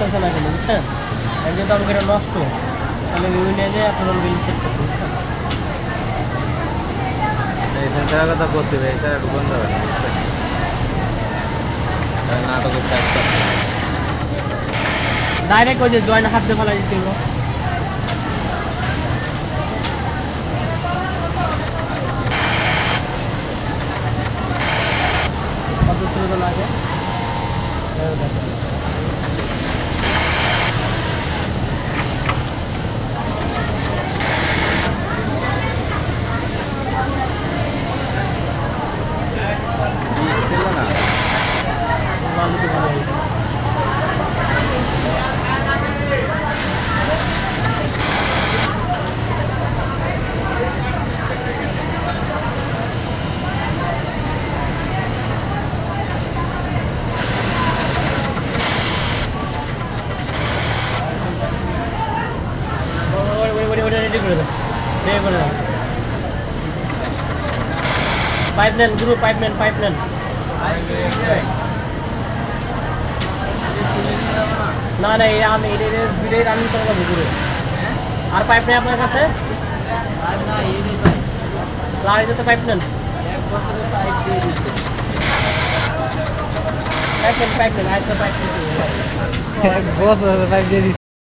চলতেছে না কেন বুঝছেন? আর যেহেতু আমাকে এটা নষ্ট, তাহলে ওই নিয়ে যেয়ে আপনার বিল চেক করতে বুঝছেন? এই সেন্টারের কথা করতে হবে, এই স্যার বন্ধ হবে না বুঝছেন? নাটকের কাজ করতে ডাইরেক্ট ওই যে জয়েন্ট হাত দিয়ে ফেলাই দিতে হবে। কত ছিল তো লাগে? ছিল না। আলুতে ভালো হয়েছে। ওটা রেডি করে দাও, রেডি করে দাও। পাইপ নেন গুরু, পাইপ নেন, পাইপ নেন। না না, এই আমি দুইটাই রানিং করে যাবো ঘুরে। আর পাইপ নেই আপনার কাছে? লাগাইতে তো পাইপ নেন, পাইপ নেন, পাইপ নেন, আরেকটা পাইপ নেন। এক বছর পাইপ দিয়ে